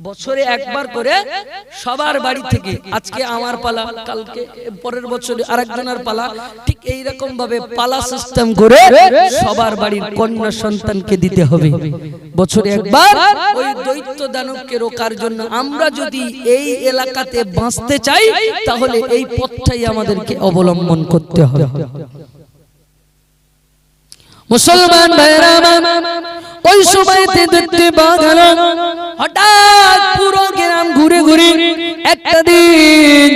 বছরে একবার করে সবার বাড়ি থেকে, আজকে আমার পালা, কালকে পরের বছরে আরেকজনের পালা, ঠিক এই রকম ভাবে পালা সিস্টেম করে সবার বাড়ির কন্যা সন্তানকে দিতে হবে বছরে একবার। ওই দৈত্য দানবকে রোকার জন্য আমরা যদি এই এলাকাতে বাঁচতে চাই তাহলে এই পথটাই আমাদেরকে অবলম্বন করতে হবে। মুসলমান ভাইরা ওই সময়তে দেখতে পাওয়া গেল হঠাৎ পুরো গ্রাম ঘুরে ঘুরে একটা দিন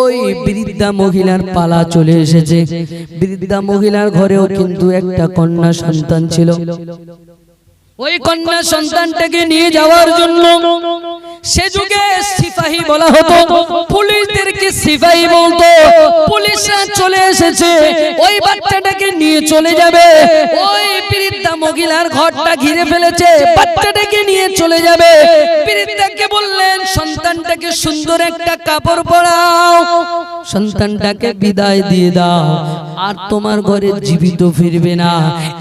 ওই বৃদ্ধা মহিলার পালা চলে এসেছে। বৃদ্ধা মহিলার ঘরেও কিন্তু একটা কন্যা সন্তান ছিল। ওই কন্যা সন্তানটাকে নিয়ে যাওয়ার জন্য সে যুগে সিপাহী বলা হতো, পুলিশদেরকে সিপাহী বলতো। পুলিশরা চলে এসেছে, ওই বাচ্চাটাকে নিয়ে চলে যাবে। ওই বৃদ্ধা মহিলার ঘরটা ঘিরে ফেলেছে, বাচ্চাটাকে নিয়ে চলে যাবে। বৃদ্ধাকে বললেন, সন্তানটাকে সুন্দর একটা কাপড় পরাও, সন্তানটাকে বিদায় দিয়ে দাও, আর তোমার ঘরে জীবিত ফিরবে না।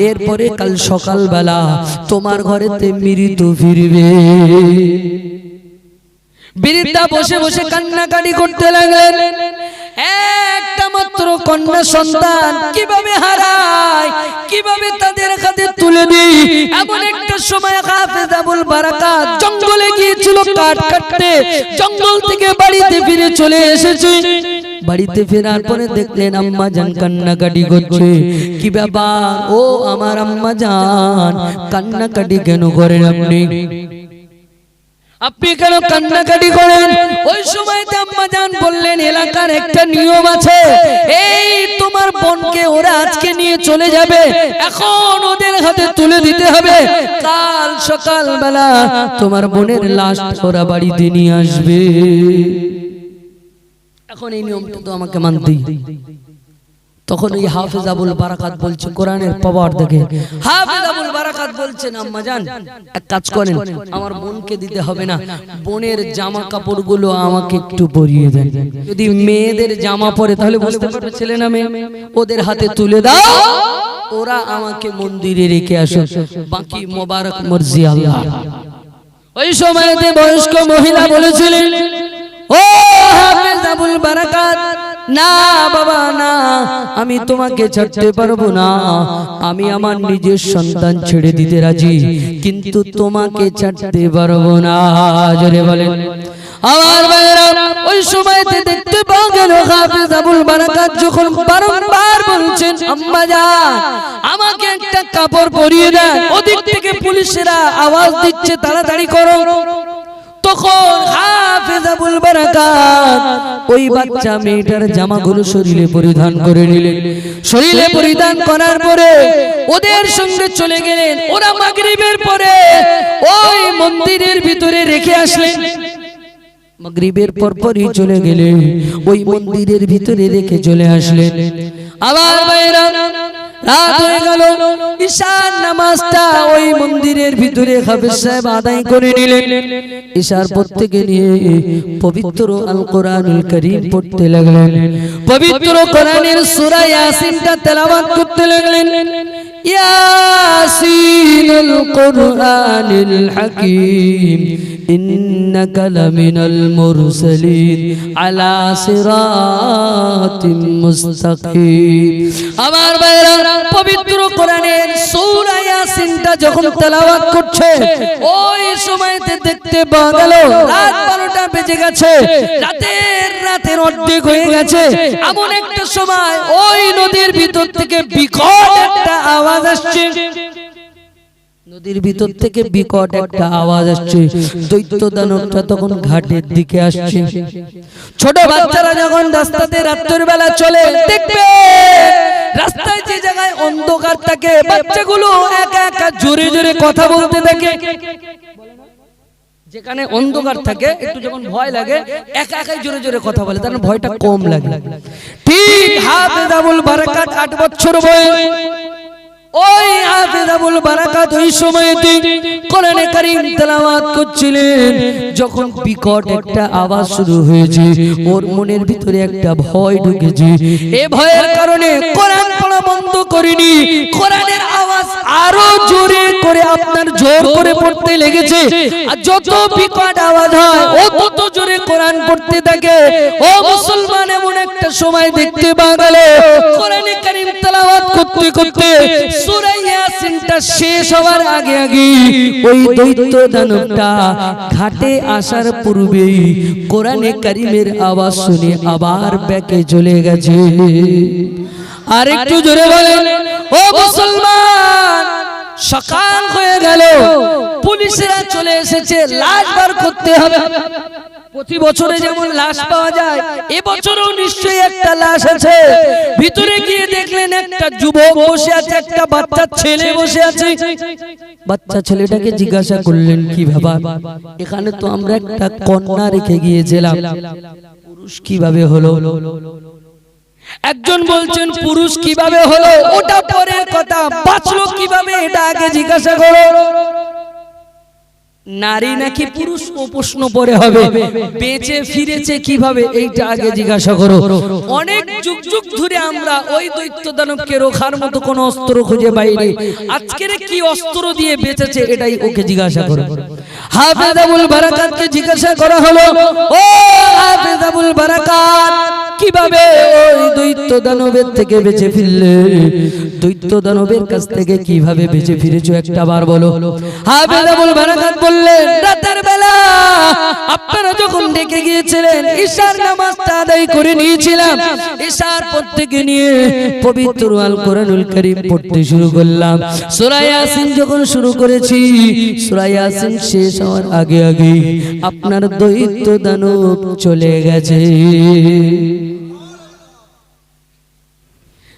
এরপরে কাল সকালবেলা তোমার ঘরেতে মৃত ফিরবে। বৃদ্ধা বসে বসে কান্নাকাটি করতে লাগলেন। একটা মাত্র কন্যা সন্তান কিভাবে হারায়, কিভাবে তাদের হাতে তুলে দিই। এমন একটা সময় হাফেজ আবুল বারাকাত জঙ্গলে গিয়েছিল কাঠ কাটতে, জঙ্গল থেকে বাড়িতে ফিরে চলে এসেছে। বাড়িতে ফেরার পরে দেখলেন আম্মা জান কান্নাকাটি করছে। কি ব্যাপার ও আমার আম্মা জান, কান্নাকাটি কেন করেন আপনি? আপনি কেন কান্নাকাটি করেন? ওই সময়তে আম্মা জান বললেন, এলাকার একটা নিয়ম আছে, এই তোমার বোনকে ওরা আজকে নিয়ে চলে যাবে, এখন ওদের হাতে তুলে দিতে হবে। কাল সকালবেলা তোমার বোনের লাশ ওরা বাড়িতে নিয়ে আসবে। এখন এই নিয়মটা তো আমাকে মানতেই। তখন ওই হাফেজ আবুল বারাকাত বলছে, কোরআনের পাওয়ার দেখে হাফেজ আবুল বারাকাত বলছেন, আম্মা জান এক কাজ করেন, আমার বোনকে দিতে হবে না, বোনের জামা কাপড়গুলো আমাকে একটু পরিয়ে দেন। যদি মেয়েদের জামা পরে তাহলে বুঝতে পারবে ছেলে না মেয়ে, ওদের হাতে তুলে দাও, ওরা আমাকে মন্দিরে রেখে আসো, বাকি মোবারক মর্জি আল্লাহ। ওই সময়তে বয়স্ক মহিলা বলেছিলেন, ও হাফেজ আবুল বারাকাত, না বাবা না, আমি তোমাকে ছাড়তে পারবো না, আমি আমার নিজের সন্তান ছেড়ে দিতে রাজি, কিন্তু তোমাকে ছাড়তে পারবো না। জোরে বলেন আমার ভাইরা। ওই সময়তে দেখতে পাওয়া গেল হাফেজ আবুল বারাকাত যখন বারংবার বলছেন, আম্মা জান আমাকে একটা কাপড় পরিয়ে দেন, ওদিক থেকে পুলিশেরা আওয়াজ দিচ্ছে তাড়াতাড়ি করো। তখন হাফেজ আবুল বারাকাত ওই বাচ্চা মেয়েটার জামাগুলো শরীরে পরিধান করে নিলেন। শরীরে পরিধান করার পরে ওদের সঙ্গে চলে গেলেন। ওরা মাগরিবের পরে ওই মন্দিরের ভিতরে রেখে আসলেন। মাগরিবের পরপরই চলে গেলেন, ওই মন্দিরের ভিতরে রেখে চলে আসলেন। আবার বাইরা রাত হয়ে গেল, ঈশার নামাজটা ওই মন্দিরের ভিতরে হাফেজ সাহেব আদায় করে নিলেন। ঈশার পর থেকে নিয়ে পবিত্র আল কোরআনুল কারীম পড়তে লাগলেন। পবিত্র কোরআনের সূরা ইয়াসিনটা তেলাওয়াত করতে লাগলেন। ইয়াসিনুল কোরআনিল হাকীম ইন্নাকা লামিনাল মুরসালিন আলা সিরাতিম মুস্তাকিম। আমার ভাইরা, পবিত্র কোরআনের সূরা ইয়াসিনটা যখন তেলাওয়াত করছে, ওই সময়তে দেখতে পাওয়া গেল রাত 12টা বেজে গেছে, রাতের অর্ধেক হয়ে গেছে। এমন একটা সময় ওই নদীর ভিতর থেকে বিকট একটা আওয়াজ আসছে। নদীর ভিতর থেকে বিকট একটা আওয়াজ আসছে। দৈত্য দানবটা তখন ঘাটের দিকে আসছে। ছোট বাচ্চারা যখন রাস্তাতে রাতের বেলা চলে, দেখবে রাস্তায় যে জায়গায় অন্ধকার থাকে, বাচ্চাগুলো একা একা জোরে জোরে কথা বলতে থাকে। যেখানে অন্ধকার থাকে একটু যখন ভয় লাগে, একা একাই জোরে জোরে কথা বলে, তার ভয়টা কম লাগে। ঠিক হাফেজ আবুল বারাকাত 8 বছর বয়স, ওই হাফেজ আবুল বারাকাত ওই সময়তে কোরআনে কারীম তেলাওয়াত করছিলেন, যখন বিকট একটা আওয়াজ শুরু হয়েছে ওর মনের ভিতরে একটা ভয় ঢুকেছে। এই ভয়ের কারণে কোরআন পড়া বন্ধ করেনি, কোরআনের আওয়াজ আরো জোরে করে আপনার জোর করে পড়তে লেগেছে। আর যত বিকট আওয়াজ হয় ও তত জোরে কোরআন পড়তে থাকে। ও মুসলমান, এমন একটা সময় দেখতে পাওয়া গেল কোরআনে কারীম তেলাওয়াত করতে করতে সূরা ইয়াসিনটা শেষ হওয়ার আগে আগে ওই দৈত্য দানবটা ঘাটে আসার পূর্বেই কোরআনে কারীমের আওয়াজ শুনে আবার ব্যাকে চলে গেছে। আর একটু জোরে বলেন ও মুসলমান, সকাল হয়ে গেল, পুলিশরা চলে এসেছে, লাশ বার করতে হবে। প্রতি বছরে যেমন লাশ পাওয়া যায়, এবছরও নিশ্চয়ই একটা লাশ আছে। ভিতরে গিয়ে দেখলেন একটা যুবক বসে আছে, একটা বাচ্চা ছেলে বসে আছে। বাচ্চা ছেলেটাকে জিজ্ঞাসা করলেন, কি ব্যাপার? এখানে তো আমরা একটা কন্যা রেখে গিয়েছিলাম, পুরুষ কিভাবে হলো? একজন বলছেন পুরুষ কিভাবে হলো ওটা পরের কথা, বাঁচলো কিভাবে এটা আগে জিজ্ঞাসা করো। নারী নাকি পুরুষ ও প্রশ্ন পরে হবে, বেঁচে ফিরেছে কিভাবে এইটা আগে জিজ্ঞাসা করো। অনেক যুগ যুগ ধরে আমরা ওই দৈত্য দানবকে রোখার মতো কোন অস্ত্র খুঁজে পাইনি, আজকের কি অস্ত্র দিয়ে বেঁচেছে এটাই ওকে জিজ্ঞাসা করো। হাফেজ আবুল বারাকাতকে জিজ্ঞাসা করা হলো, ও হাফেজ আবুল বারাকাত, কিভাবে ওই দৈত্য দানবের থেকে বেঁচে ফিরলে? দৈত্য দানবের কাছ থেকে কিভাবে বেঁচে ফিরেছো একটা বার বলো। হাফেজ আবুল বারাকাত বললেন, রাতের বেলা আপনারা যখন ডেকে গিয়েছিলেন ইশার নামাজটা আদায় করে নিয়েছিলাম, ইশার পর থেকে নিয়ে পবিত্র আল কোরআনুল কারীম পড়তে শুরু করলাম। সূরা ইয়াসিন যখন শুরু করেছি, সূরা ইয়াসিন শেষ হওয়ার আগে আগে আপনার দৈত্য দানব চলে গেছে।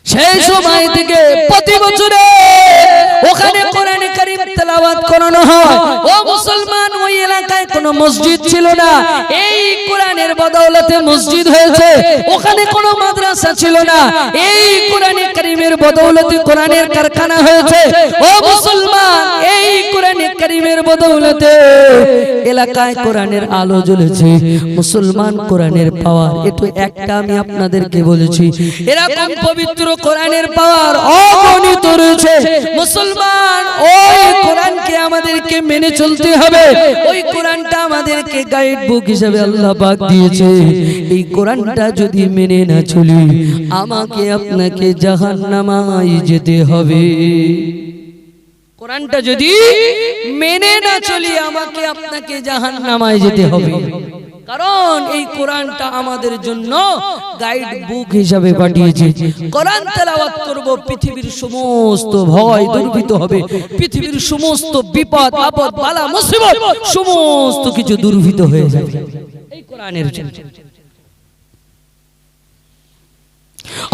সেই সময় থেকে প্রতি বছরে ওখানে কোরআনে কারীম তেলাওয়াত করানো হয়। ও মুসলমান, ওই এলাকায় কোনো মসজিদ ছিল না, এই কোরআনের বদৌলতে মসজিদ হয়েছে। ওখানে কোনো মাদ্রাসা ছিল না, এই কোরআনে কারীমের বদৌলতে কোরআনের কারখানা হয়েছে। ও মুসলমান, এই কোরআনে কারীমের বদৌলতে এলাকায় কোরআনের আলো জ্বলেছে। মুসলমান, কোরআনের পাওয়ার এটা একটা আমি আপনাদেরকে বলেছি, এরকম পবিত্র কোরআনের পাওয়ার অগণিত রয়েছে। মুসলমান, ওই কোরআনকে আমাদেরকে মেনে চলতে হবে। ওই কোরআনটা আমাদেরকে গাইড বুক হিসেবে আল্লাহ পাক দিয়েছে। এই কোরআনটা যদি মেনে না চলি, আমাকে আপনাকে জাহান্নামায় যেতে হবে। কোরআনটা যদি মেনে না চলি, আমাকে আপনাকে জাহান্নামায় যেতে হবে। কারণ এই কোরআনটা আমাদের জন্য গাইড বুক হিসাবে পাঠিয়েছে। কোরআন তেলাওয়াত করব, পৃথিবীর সমস্ত ভয় দূরীভূত হবে, পৃথিবীর সমস্ত বিপদ আপদ বালা মুসিবত সমস্ত কিছু দূরীভূত হয়ে যাবে এই কোরআনের জন্য।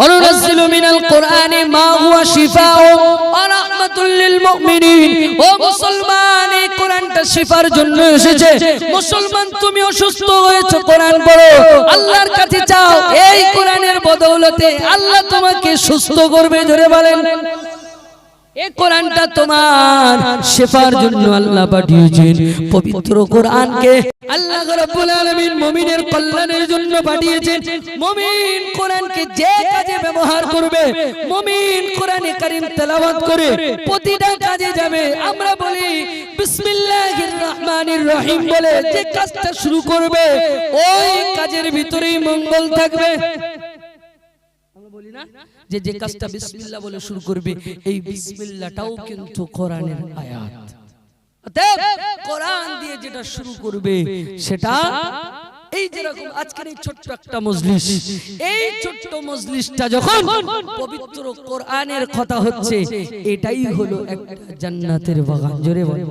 অনুনাজ্জিলু মিনাল কোরআনি মা হুয়া শিফাউ ওয়া রাহমাতুল লিল মুমিনিন। ও মুসলমান, এই কোরআনটা শিফার জন্য এসেছে। মুসলমান, তুমি অসুস্থ হয়েছো, কোরআন পড়ো, আল্লাহর কাছে চাও, এই কোরআনের বদৌলতে আল্লাহ তোমাকে সুস্থ করবে। জোরে বলেন, এই কোরআনটা তোমার শিফার জন্য আল্লাহ পাঠিয়েছেন। পবিত্র কোরআনকে আল্লাহ রাব্বুল আলামিন মুমিনের কল্যাণের জন্য পাঠিয়েছেন। মুমিন কোরআনকে যে কাজে ব্যবহার করবে, মুমিন কোরআনে কারীম তেলাওয়াত করে প্রতিটা কাজে যাবে। আমরা বলি বিসমিল্লাহির রহমানির রহিম বলে যে কাজটা শুরু করবে, ওই কাজের ভিতরেই মঙ্গল থাকবে। বলি না যে যে কাজটা বিসমিল্লাহ বলে শুরু করবে, এই বিসমিল্লাহটাও কিন্তু কোরআনের আয়াত। অতএব কোরআন দিয়ে যেটা শুরু করবে সেটা, এই যেরকম আজকের এই ছোট্ট একটা মজলিস, এই ছোট্ট মজলিসটা যখন পবিত্র কোরআনের কথা হচ্ছে, এটাই হলো একটা জান্নাতের বাগান। জোরে বলে,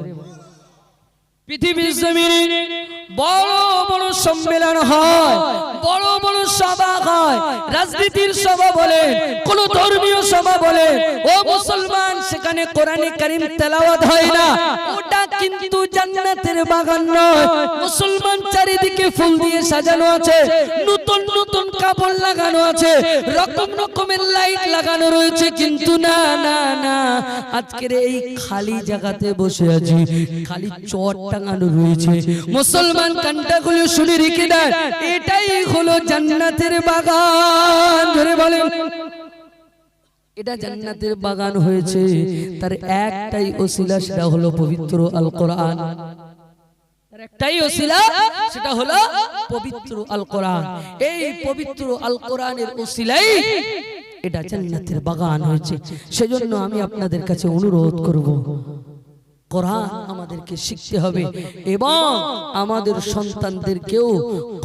পৃথিবীর জমিনে বড় বড় সম্মেলন হয়, বড় বড় সভা হয়, রাজনীতির সভা বলে, কোন ধর্মীয় সভা বলে, ও মুসলমান সেখানে কোরআনে কারীম তেলাওয়াত হয় না, ওটা কিন্তু জান্নাতের বাগান নয়। মুসলমান চারিদিকে ফুল দিয়ে সাজানো আছে, নতুন নতুন কাপড় লাগানো আছে, রকম রকমের লাইট লাগানো রয়েছে, কিন্তু না না না, আজকের এই খালি জায়গাতে বসে আছি, খালি চট টাঙানো রয়েছে। মুসলমান কানটাগুলো শুনে রেখে দেন, এটাই হলো জান্নাতের বাগান। ধরে বলেন, এটা জান্নাতের বাগান হয়েছে তার একটাই ওসিলা, সেটা হলো পবিত্র আল কোরআন। তার একটাই ওসিলা, সেটা হলো পবিত্র আল কোরআন। এই পবিত্র আল কোরআনের ওসিলাই এটা জান্নাতের বাগান হয়েছে। সেজন্য আমি আপনাদের কাছে অনুরোধ করব, কোরআন আমাদেরকে শিখতে হবে এবং আমাদের সন্তানদেরকেও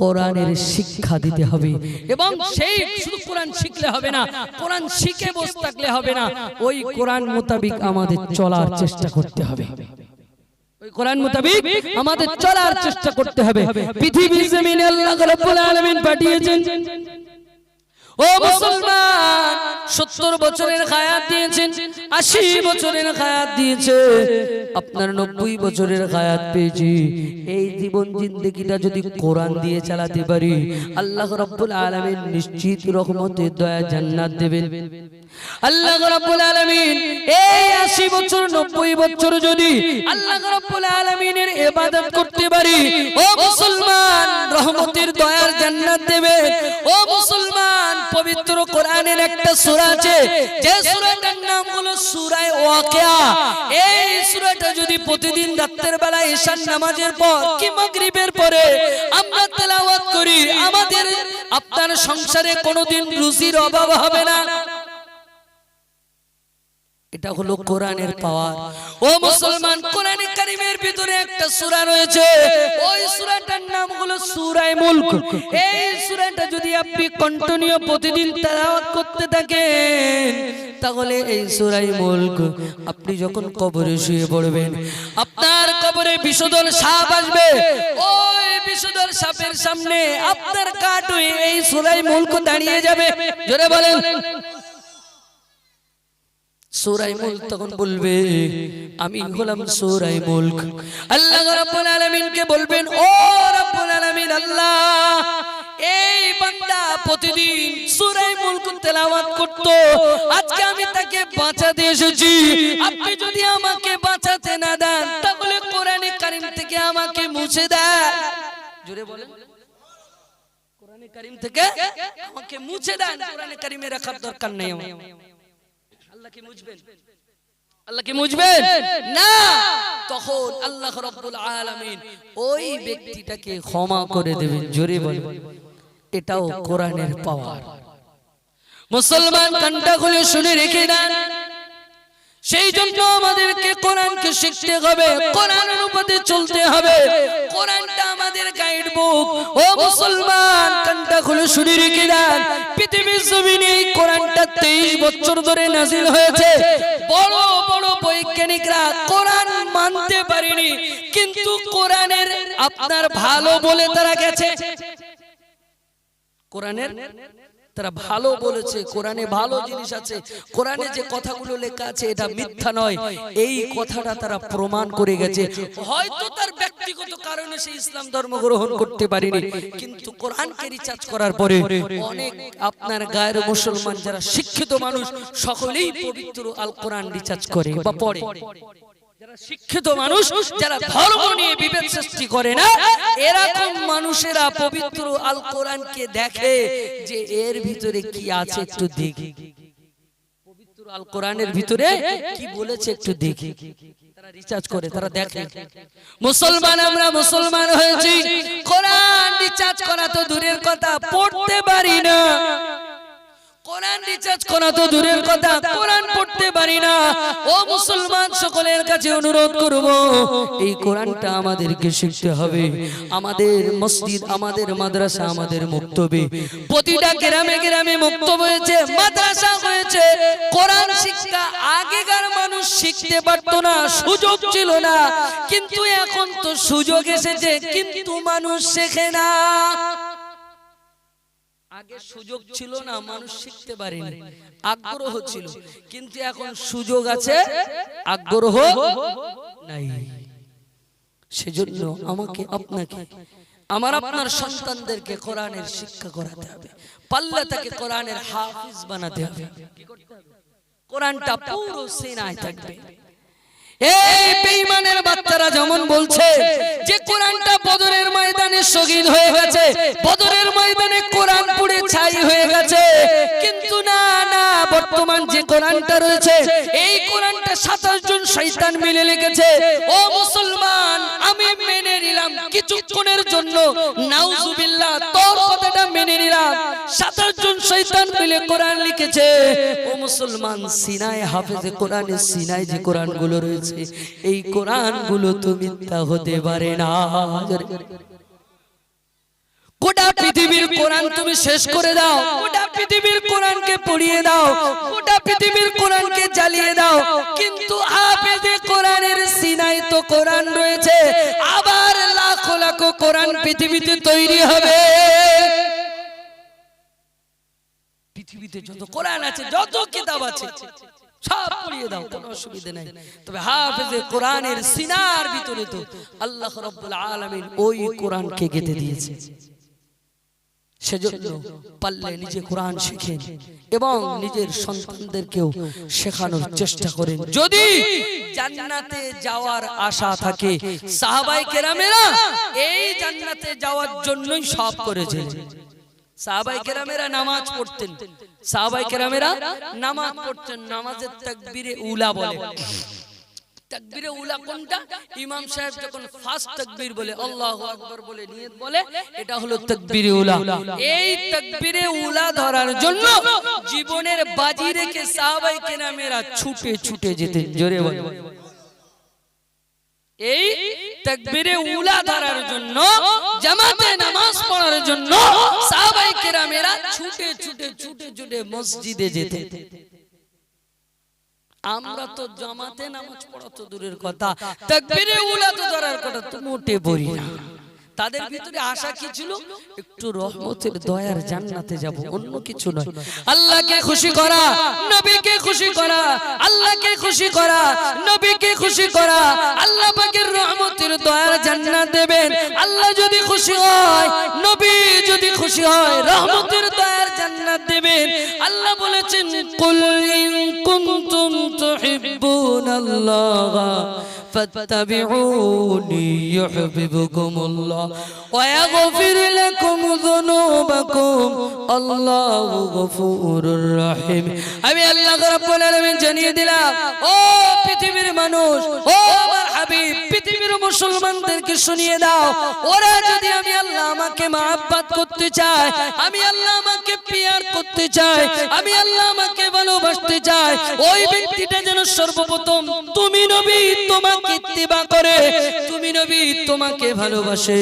কোরআনের শিক্ষা দিতে হবে। এবং সেই শুধু কোরআন শিখলে হবে না, কোরআন শিখে বসে থাকলে হবে না, ওই কোরআন মোতাবেক আমাদের চলার চেষ্টা করতে হবে। ওই কোরআন মোতাবেক আমাদের চলার চেষ্টা করতে হবে। পৃথিবীর জমিনে আল্লাহ রাব্বুল আলামিন পাঠিয়েছেন, ও মুসলমান, 70 বছরের হায়াত দিয়েছেন, 80 বছরের হায়াত দিয়েছে, আপনার 90 বছরের হায়াত পেয়েছি। এই জীবন জিন্দেগিটা যদি কোরআন দিয়ে চালাতে পারি, আল্লাহ রাব্বুল আলামিন নিশ্চিত রহমতে দয়া জান্নাত দেবেন। আল্লাহ রাব্বুল আলামিন এই 80 বছর 90 বছর যদি আল্লাহ রাব্বুল আলামিনের ইবাদত করতে পারি, ও মুসলমান, রহমতের দয়ার জান্নাত দেবে। ও মুসলমান, পবিত্র কোরআনের একটা সূরা আছে, যে সূরাটার নাম হলো সূরা ওয়াকিয়া। এই সূরাটা যদি প্রতিদিন রাতের বেলা ঈশার নামাজের পর কি মাগরিবের পরে আমরা তেলাওয়াত করি, আমাদের আপনার সংসারে কোনোদিন রুজির অভাব হবে না। এটা হলো কোরআনের পাওয়ার। ও মুসলমান, কোরআনে কারীমের ভিতরে একটা সূরা রয়েছে, ওই সূরাটার নাম হলো সূরা মুলক। এই সূরাটা যদি আপনি কন্টিনিউ প্রতিদিন তেলাওয়াত করতে থাকেন, তাহলে এই সূরা মুলক আপনি যখন কবরে শুয়ে পড়বেন, আপনার কবরে বিষধর সাপ আসবে, ওই বিষধর সাপের সামনে আপনার কাঠ হয়ে এই সূরা মুলক দাঁড়িয়ে যাবে। জোরে বলেন, সূরা মুলক তখন বলবে, আমি হলাম সূরা মুলক। আল্লাহ রাব্বুল আলামিনকে বলবেন, ও রাব্বুল আলামিন আল্লাহ, এই বান্দা প্রতিদিন সূরা মুলক তেলাওয়াত করত, আজকে আমি তাকে বাঁচাতে এসেছি, আপনি যদি আমাকে বাঁচাতে না দেন, তাহলে কোরআনে কারীম থেকে আমাকে মুছে দেন। জোরে বলেন, কোরআনে কারীম থেকে আমাকে মুছে দেন, কোরআনে কারীমে রাখার দরকার নেই। আল্লাহ কি মুছবেন? আল্লাহ কি মুছবেন না? তখন আল্লাহ রাব্বুল আলামিন ওই ব্যক্তিটাকে ক্ষমা করে দেবেন। জোরে বলেন, এটাও কোরআনের পাওয়ার। মুসলমান কানটা খুলে শুনে রেখে দেন, সেই জন্য আমাদেরকে কোরআনকে শিখতে হবে, কোরআন অনুপাতে চলতে হবে, কোরআনটা আমাদের গাইড বুক। ও মুসলমান, কানটা খুলে শুনে রেখে দেন, পৃথিবীর জমিনে এই কোরআনটা 23 বছর ধরে নাজিল হয়েছে। বড় বড় বৈজ্ঞানিকরা কোরআন মানতে পারেনি, কিন্তু কোরআনের আপনার ভালো বলে তারা গেছে। কোরআনের তারা ভালো বলেছে, কোরআনে ভালো জিনিস আছে, কোরআনে যে কথাগুলো লেখা আছে এটা মিথ্যা নয়, এই কথাটা তারা প্রমাণ করে গেছে। হয়তো তার ব্যক্তিগত কারণে সে ইসলাম ধর্ম গ্রহণ করতে পারেনি, কিন্তু কোরআনকে রিসার্চ করার পরে অনেক আপনার গায়ের মুসলমান যারা শিক্ষিত মানুষ সকলেই পবিত্র আল কোরআন রিসার্চ করে বা পড়ে। যারা শিক্ষিত মানুষ, যারা ধর্ম নিয়ে বিভেদ সৃষ্টি করে না, এরকম মানুষেরা পবিত্র আল কোরআনকে দেখে যে এর ভিতরে কি আছে একটু দেখি, পবিত্র আল কোরআনের ভিতরে কি বলেছে একটু দেখি, তারা রিসার্চ করে, তারা দেখে। মুসলমান আমরা মুসলমান হয়েছি, কোরআন রিসার্চ করা তো দূরের কথা, পড়তে পারি না। কোরআন রিচার্জ করা তো দূরের কথা, কোরআন পড়তে পারি না। ও মুসলমান, সকলের কাছে অনুরোধ করব, এই কোরআনটা আমাদেরকে শিখতে হবে। আমাদের মসজিদ, আমাদের মাদ্রাসা, আমাদের মক্তবে, প্রতিটা গ্রামে গ্রামে মক্তব হয়েছে, মাদ্রাসা হয়েছে। কোরআন শিক্ষা আগেকার মানুষ শিখতে পারতো না, সুযোগ ছিল না, কিন্তু এখন তো সুযোগ এসেছে, কিন্তু মানুষ শেখে না। আগে সুযোগ ছিল না, মানুষ শিখতে পারেনি, আগ্রহ ছিল, কিন্তু এখন সুযোগ আছে, আগ্রহ নাই। সেজন্য আমাকে, আপনাকে, আমার আপনার সন্তানদেরকে কোরআনের শিক্ষা করাতে হবে, পাল্লা তাকে কোরআনের হাফিজ বানাতে হবে। কোরআনটা পুরো সিনায় থাকবে। এই বেঈমানের বাচ্চারা যেমন বলছে যে কোরআনটা বদরের ময়দানে শহীদ হয়ে গেছে, বদরের ময়দানে কোরআন পুড়ে ছাই হয়ে গেছে, কিন্তু না না, বর্তমান যে কোরআনটা রয়েছে, এই কোরআনটা 27 জন শয়তান মিলে লিখেছে। ও মুসলমান, আমি মেনে নিলাম কিছুক্ষণের জন্য, নাউজুবিল্লাহ, তোর কথাটা মেনে নিলাম, 27 জন শয়তান মিলে কোরআন লিখেছে। ও মুসলমান, সিনায় হাফেজে কোরআনের সিনায় যে কোরআনগুলো রয়েছে, এই কোরআনগুলো তো মিথ্যা হতে পারে না। গোটা পৃথিবীর কোরআন তুমি শেষ করে দাও, গোটা পৃথিবীর কোরআনকে পড়িয়ে দাও, গোটা পৃথিবীর কোরআনকে জ্বালিয়ে দাও, কিন্তু হাফেজে কোরআনের সিনায় তো কোরআন রয়েছে। আবার লাখো লাখো কোরআন পৃথিবীতে তৈরি হবে। পৃথিবীতে যত কোরআন আছে, যত কিতাব আছে, সব পড়িয়ে দাও, কোনো অসুবিধা নাই। তবে হাফেজে কোরআনের সিনার ভিতরে তো আল্লাহ রাব্বুল আলামিন ওই কোরআনকে গেঁথে দিয়েছে। সেজন্য পারলে নিজে কোরআন শিখেন এবং নিজের সন্তানদেরকেও শেখানোর চেষ্টা করেন। যদি জান্নাতে যাওয়ার আশা থাকে, সাহাবায়ে কেরামেরা এই জান্নাতে যাওয়ার জন্যই সব করেছেন। সাহাবায়ে কেরামেরা নামাজ পড়তেন, সাহাবায়ে কেরামেরা নামাজ পড়তেন, নামাজের তাকবীরে উলা বলে। তাকবীরে উলা কোনটা? ইমাম সাহেব যখন ফার্স্ট তাকবীর বলে, আল্লাহু আকবার বলে নিয়ত বলে, এটা হলো তাকবীরে উলা। এই তাকবীরে উলা ধরার জন্য জীবনের বাজি রেখে সাহাবায়ে কেরামেরা ছুটে ছুটে যেতেন। জোরে বলে, এই তাকবীরে উলা ধরার জন্য, জামাতে নামাজ পড়ার জন্য সাহাবায়ে কেরামেরা ছুটে ছুটে ছুটে ছুটে মসজিদে যেতেন। আমরা তো জামাতে নামাজ পড়া তো দূরের কথা, তাকবীরে উলা তো ধরার কথা তো মোটে পড়ি না। তাদের ভিতরে আশা কি ছিল? একটু রহমতের দয়ার জান্নাতে যাব, অন্য কিছু নয়। আল্লাহকে খুশি করা, নবীকে খুশি করা, আল্লাহকে খুশি করা, নবীকে খুশি করা, আল্লাহ পাকের রহমতের দয়ার জান্নাত দেবেন। আল্লাহ যদি খুশি হয়, নবী যদি খুশি হয়, রহমতের দয়ার জান্নাত দেবেন। আল্লাহ বলেছেন, কুল ইন কুনতুম তুহিব্বুনাল্লাহ ফাত্তাবিউনি ইউহিব্বুকুমুল্লাহ ওয়া ইয়াগফির লাকুম যুনুবাকুম আল্লাহু গফুরুর রহিম। আমি আল্লাহ রাব্বুল আলামিন জানিয়ে দিলাম, ও পৃথিবীর মানুষ, ও আমার হাবিব, পৃথিবীর মুসলমানদেরকে শুনিয়ে দাও, ওরা যদি আমি আল্লাহ আমাকে মহব্বত করতে চায়, আমি আল্লাহ আমাকে পিয়ার করতে চাই, আমি আল্লাহ আমাকে ভালোবাসতে চাই, ওই ব্যক্তিটা যেন সর্বপ্রথম তুমি নবী তোমাকে ইত্তিবা করে, তুমি নবী তোমাকে ভালোবাসে,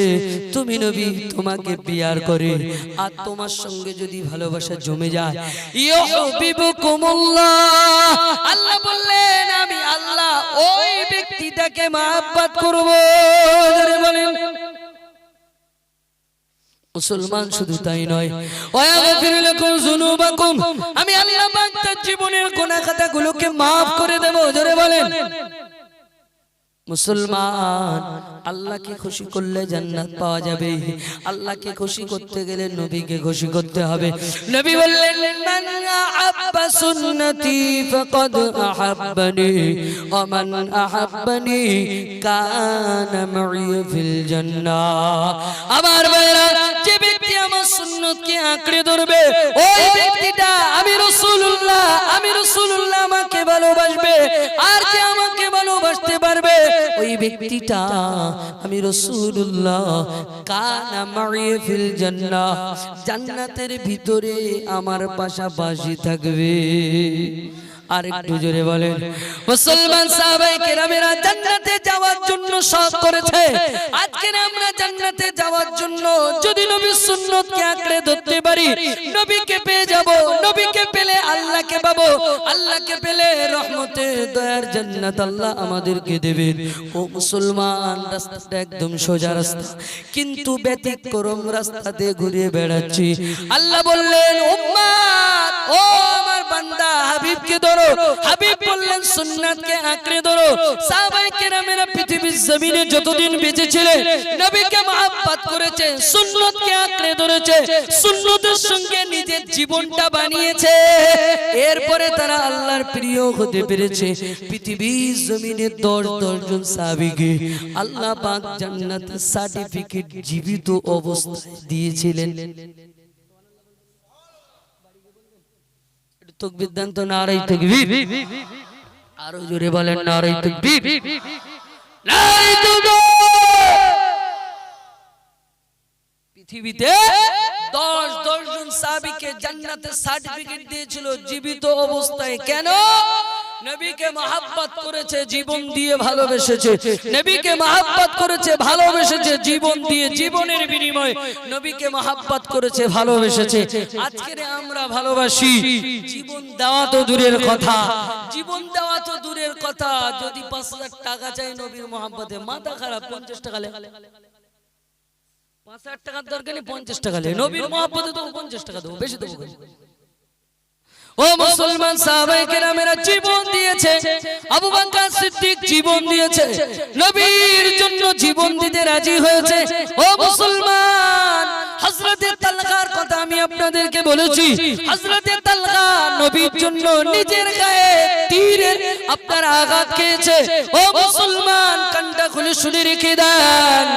তুমি নবী তোমাকে পিয়ার করে, আর তোমার সঙ্গে যদি ভালোবাসা জমে যায়, ইউহিব্বুকুমুল্লাহ, আল্লাহ বললেন আমি আল্লাহ ওই ব্যক্তিটাকে মহব্বত করব। বলেন মুসলমান, শুধু তাই নয়, ওয়াগফির লাকুম যুনুবাকুম, আমি আল্লাহ পাক তার জীবনের গুনাহ খাতাগুলোকে maaf করে দেব। জোরে বলেন মুসলমান, আল্লাহকে খুশি করলে জান্নাত পাওয়া যাবে। আল্লাহকে খুশি করতে গেলে নবীকে খুশি করতে হবে। নবী বললেন, মান আহাব্বা সুন্নতি ফাকাদ আহাব্বানি ওয়া মান আহাব্বানি কানা মা'i ফিল জান্নাহ। আমার ভাইরা, যে ব্যক্তি আমার সুন্নতকে আঁকড়ে ধরবে ওই ব্যক্তিটা আমি রাসূলুল্লাহ আমাকে ভালোবাসবে। আর কে আমাকে ভালোবাসতে পারবে? ওই ব্যক্তিটা আমি রাসূলুল্লাহ কানা মা'i ফিল জান্নাহ, জান্নাতের ভিতরে আমার পাশাপাশি থাকবে। আর একটু জোরে বলেন। মুসলমান সাহাবায়ে কেরামেরা জান্নাতে যাওয়ার জন্য শখ করেছে। আজকে আমরা জান্নাতে যাওয়ার জন্য যদি নবীর সুন্নতকে আঁকড়ে ধরতে পারি, নবীকে পেয়ে যাব। নবীকে পেলে আল্লাহকে পাবো, আল্লাহকে পেলে রহমতের দয়ার জান্নাত আল্লাহ আমাদেরকে দেবেন। ও মুসলমান, রাস্তাটা একদম সোজা রাস্তা, কিন্তু ব্যতিক্রম রাস্তাতে ঘুরে বেড়াচ্ছি। আল্লাহ বললেন, উম্মত, ও আমার বান্দা, হাবিবকে ধরো। হাবিব বললেন, সুন্নাতকে আঁকড়ে ধরো। সাহাবায়ে কেরামেরা পৃথিবীর জমিনে যতদিন বেঁচে ছিলেন নবীকে মহব্বত করেছে, সুন্নতকে আঁকড়ে ধরেছে, সুন্নতের সঙ্গে নিজের জীবনটা বানিয়েছে। এরপরে তারা আল্লাহর প্রিয় হতে পেরেছে। পৃথিবীর জমিনে 10 জন সাহাবীকে আল্লাহ পাক জান্নাতের সার্টিফিকেট জীবিত অবস্থায় দিয়েছিলেন। তাকবীর দেন তো, নারে তাকবীর। আরো জোরে বলেন, নারে তাকবীর, নারে তাকবীর। পৃথিবীতে 10 জন সাহাবীকে জান্নাতের সার্টিফিকেট দিয়েছিল জীবিত অবস্থায়। কেন? নবীকে মহব্বত করেছে, জীবন দিয়ে ভালোবেসেছে। নবীকে মহব্বত করেছে, ভালোবেসেছে জীবন দিয়ে, জীবনের বিনিময়ে নবীকে মহব্বত করেছে, ভালোবেসেছে। আজকে আমরা ভালোবাসি, জীবন দেওয়া তো দূরের কথা, জীবন দেওয়া তো দূরের কথা, যদি 5,000 টাকা চাই নবীর মহব্বতে, মাথা খারাপ। 50 টাকা লে, 5,000 টাকার দরকার নেই, 50 টাকা লে। নবীর মহব্বতে তো 50 টাকা দেবো, বেশি দেবো। ও মুসলমান, সাহাবায়ে কেরামেরা জীবন দিয়েছে। আবু বকর সিদ্দিক জীবন দিয়েছে, নবীর জন্য জীবন দিতে রাজি হয়েছে। ও মুসলমান, হযরতে তালহার কথা আমি আপনাদেরকে বলেছি। হযরতে তালহা নবীর জন্য নিজের গায়ে তীরের আপনার আঘাত খেয়েছে। ও মুসলমান, কানটা খুলে শুনে রেখে দেন।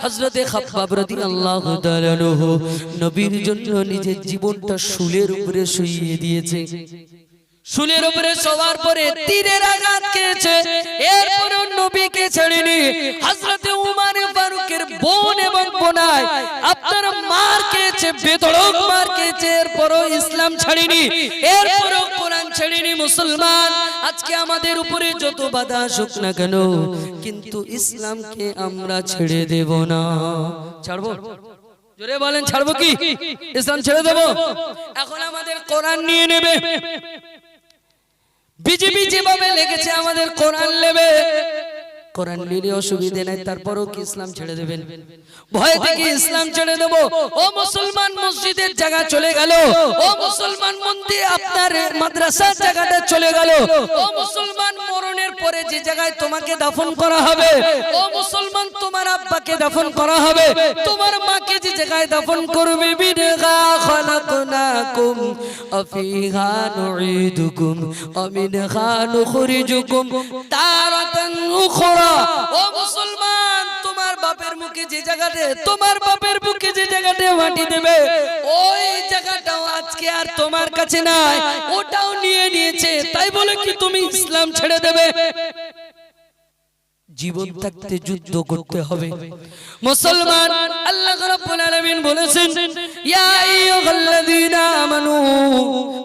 হযরতে খাব্বাব রাদিয়াল্লাহু তাআলা আনহু নবীর জন্য নিজের জীবনটা শুলের উপরে শুইয়ে দিয়েছে। শুলের উপরে শোয়ার পরে তীরের আঘাত খেয়েছে, এরপরও নবীকে ছাড়েনি। হযরতে উমর ফারুকের বোন এবং বোনাই আপনার মার খেয়েছে, বেধড়ক মার খেয়েছে, এরপরও ইসলাম ছাড়েনি, এরপরও কোরআন ছাড়েনি। মুসলমান, আজকে আমাদের উপরে যত বাধা আসুক না কেন, কিন্তু ইসলামকে আমরা ছেড়ে দেব না। ছাড়বো? জোরে বলেন, ছাড়বো কি? ইসলাম ছেড়ে দেব? এখন আমাদের কোরআন নিয়ে নেবে। বিজেপি যেভাবে লেগেছে আমাদের কোরআন নেবে। কোরআন নিলে অসুবিধা নাই, তারপরও কি ইসলাম ছেড়ে দেবেন? ভয় থেকে ইসলাম ছেড়ে দেব? ও মুসলমান, মসজিদের জায়গা চলে গেল। ও মুসলমান, মন্দির আপনার মাদ্রাসার জায়গাটা চলে গেল। ও মুসলমান, মরণের পরে যে জায়গায় তোমাকে দাফন করা হবে, ও মুসলমান, তোমার আব্বাকে দাফন করা হবে, তোমার মাকে যে জায়গায় দাফন করবে, বিনহা খালাকনাকুম আফিহা নুঈদুকুম ওয়া মিনহা নুখরিজুকুম তারাতান উখরা। ও মুসলমান, তোমার বাপের মুখে যে জায়গাতে, তোমার বাপের মুখে যে জায়গাতে মাটি দেবে, ওই জায়গাটাও আজকে আর তোমার কাছে নাই, ওটাও নিয়ে নিয়েছে। তাই বলে কি তুমি ইসলাম ছেড়ে দেবে? জীবন থাকতে যুদ্ধ করতে হবে। মুসলমান, আল্লাহ রাব্বুল আলামিন বলেছেন, ইয়া আইয়ুহাল্লাযীনা আমানু,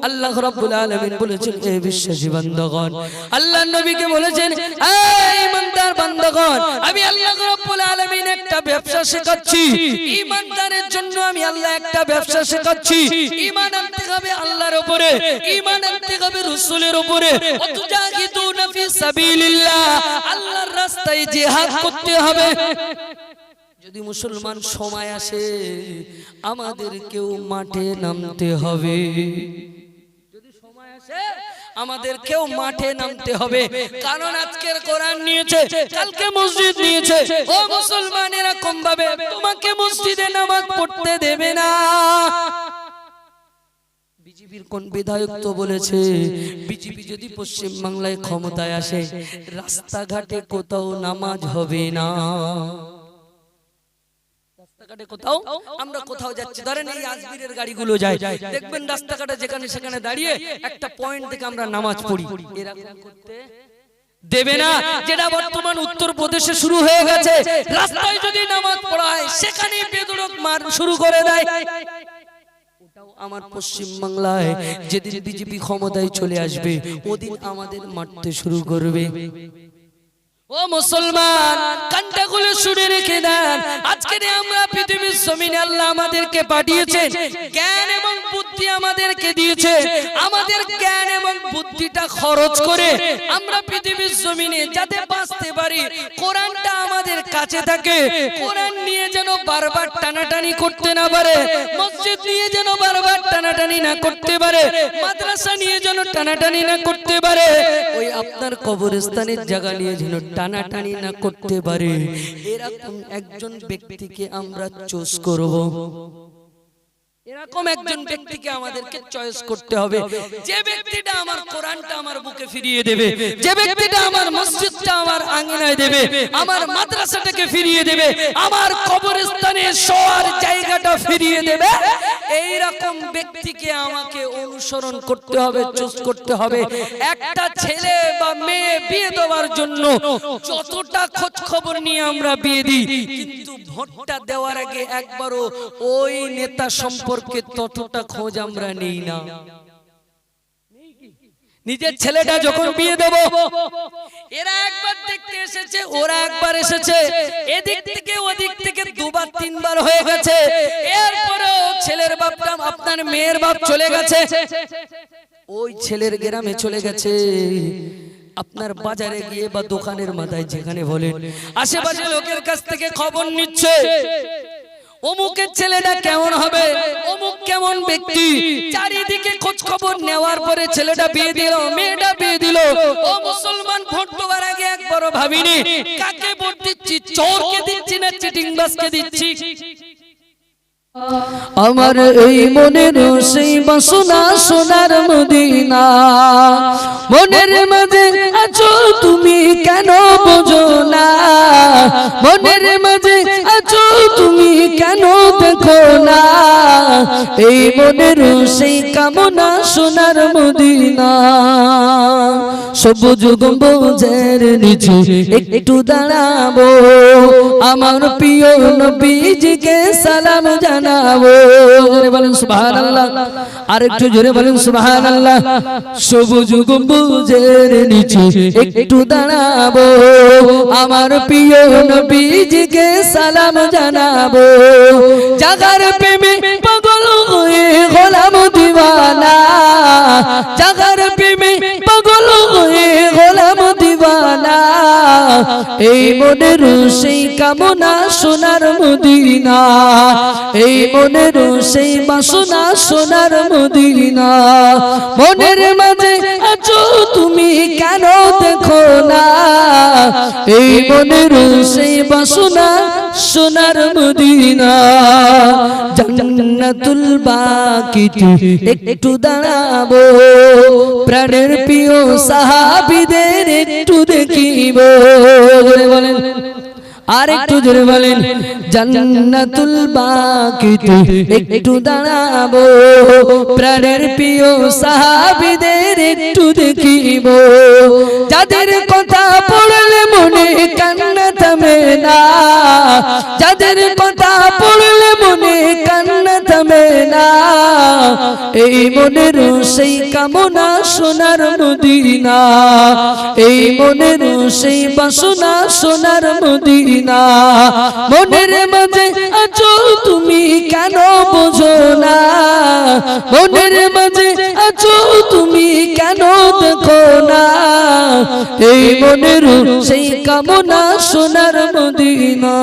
আল্লাহ রাব্বুল আলামিন বলেছেন, হে বিশ্বাসী বান্দাগণ। আল্লাহর নবীকে বলেছেন, এই ইমানদার বান্দাগণ, আমি আল্লাহ রাব্বুল আলামিন একটা ব্যবসা শেখাচ্ছি। ইমানদারের জন্য আমি আল্লাহ একটা ব্যবসা শেখাচ্ছি। ঈমান আনতে হবে আল্লাহর উপরে, ঈমান আনতে হবে রাসূলের উপরে। ওয়াতুজাহিদুনা ফি সাবিলিল্লাহ, আল্লাহর রাস্তায় জিহাদ করতে হবে। যদি মুসলমান সময় আসে, আমাদেরকেও মাঠে নামতে হবে। যদি সময় আসে, আমাদেরকেও মাঠে নামতে হবে। কারণ আজকের কোরআন নিয়েছে, কালকে মসজিদ নিয়েছে। ও মুসলমান, এরকম ভাবে তোমাকে মসজিদে নামাজ পড়তে দেবে না। বিজেপির কোন বিধায়ক তো বলেছে, বিজেপি যদি পশ্চিম বাংলায় ক্ষমতায় আসে, রাস্তাঘাটে কোথাও নামাজ হবে না। রাস্তাঘাটে কোথাও আমরা কোথাও যাচ্ছি, ধরেন এই আজমিরের গাড়িগুলো যায়, দেখবেন রাস্তাঘাটে যেখানে সেখানে দাঁড়িয়ে একটা পয়েন্ট থেকে আমরা নামাজ পড়ি, এরকম করতে দেবে না। যেটা বর্তমান উত্তরপ্রদেশে শুরু হয়ে গেছে, রাস্তায় যদি নামাজ পড়া হয় সেখানে বেদরক মার শুরু করে দেয়। ওটাও আমার পশ্চিম বাংলায় যেদিন বিজেপি ক্ষমতায় চলে আসবে ওদিন আমাদের মারতে শুরু করবে। ও মুসলমান, কানটা খুলে শুনে রেখে দেন, আজকে আমরা পৃথিবীর জমিনে আল্লাহ আমাদেরকে পাঠিয়েছেন, জ্ঞান এবং বুদ্ধি আমাদেরকে দিয়েছে। আমাদের জ্ঞান এবং বুদ্ধিটা খরচ করে আমরা পৃথিবীর জমিনে যাতে বাঁচতে পারি, কোরআনটা আমাদের কাছে থাকে, কোরআন নিয়ে যেন বারবার টানাটানি করতে না পারে, মসজিদ নিয়ে যেন বারবার টানাটানি না করতে পারে, মাদ্রাসা নিয়ে যেন টানাটানি না করতে পারে, ওই আপনার কবরস্থানের জায়গা নিয়ে যেন টানাটানি না করতে পারে, এরকম একজন ব্যক্তিকে আমরা চুজ করব। এরকম একজন ব্যক্তিকে আমাদেরকে চয়েস করতে হবে, যে ব্যক্তিটা আমার কোরআনটা আমার বুকে ফিরিয়ে দেবে, যে ব্যক্তিটা আমার মসজিদটা আমার আঙ্গিনায় দেবে, আমার মাদ্রাসাটাকে ফিরিয়ে দেবে, আমার কবরস্থানে শোয়ার জায়গাটা ফিরিয়ে দেবে, এই রকম ব্যক্তিকে আমাকে অনুসরণ করতে হবে, চুজ করতে হবে। একটা ছেলে বা মেয়ে বিয়ে দেওয়ার জন্য যতটা খোঁজ খবর নিয়ে আমরা বিয়ে দিই, কিন্তু ভোটটা দেওয়ার আগে একবারও ওই নেতা সম্পর্কে ততটা খোঁজ আমরা নেই না। নিজের ছেলেটা যখন বিয়ে দেব, এরা একবার দেখতে এসেছে, ওরা একবার এসেছে, এদিক থেকে ওদিক থেকে দুবার তিনবার হয়ে গেছে, এরপরেও ছেলের বাপটা আপনার মেয়ের বাপ চলে গেছে, ওই ছেলের গ্রামে চলে গেছে, আপনার বাজারে গিয়ে বা দোকানের মাথায় যেখানে বলেন, আশেপাশে লোকের কাছ থেকে খবর নিচ্ছে, অমুকের ছেলেটা কেমন হবে, অমুক কেমন ব্যক্তি, চারিদিকে খোঁজ খবর নেওয়ার পরে ছেলেটা বিয়ে দিল, মেয়েটা বিয়ে দিল। ও মুসলমান, ভোট দেওয়ার আগে একবারও ভাবিনি কাকে ভোট দিচ্ছি, চোরকে দিচ্ছি না চিটিংবাজকে দিচ্ছি। আমার এই মনের সেই বাসনা সোনার মদিনা, মনের মাঝে আছো তুমি কেন বোঝো না, মনের মাঝে আছো তুমি কেন দেখো না, এই মনের সেই কামনা সোনার মদিনা। সবুজ গম্বুজের নিচে একটু দাঁড়াবো, আমার প্রিয় নবীজিকে সালাম জানাবো। জোরে বলেন সুবহানাল্লাহ, আর একটু জোরে বলেন সুবহানাল্লাহ। সবুজ গম্বুজের নিচে একটু দাঁড়াবো, আমার প্রিয় নবীজিকে সালাম জানাবো। জাগার প্রেমে পাগল হয়ে গোলাম দিওয়ানা, জাগার প্রেমে পাগল হয়ে গোলাম দিওয়ানা, এই মনের সেই কামনা সোনার মদিনা, এই মনের সেই বাসনা সোনার মদিনা। মনের মাঝে আছো তুমি কেন দেখো না, এই মনের সেই বাসনা সোনার মদিনা। জান্নাতুল বাকিতে একটু দাঁড়াবো, প্রাণের প্রিয় সাহাবীদের একটু দেখিব। জোরে বলেন, আর একটু জোরে বলেন, জান্নাতুল বাকিতে একটু দাঁড়াবো, প্রাণের প্রিয় সাহাবীদের একটু দেখিব। যাদের কথা পড়লে মনে কান্না থামে না, যাদের কথা পড়লে মনে কান্না থামে না, এই মনের সেই কামনা সোনার মদিনা, এই মনের সেই বাসনা সোনার মদিনা। মনের মাঝে আছো তুমি কেন বোঝো না, মনের মাঝে আছো তুমি কেন দেখো না, এই মনের সেই কামনা সোনার মদিনা।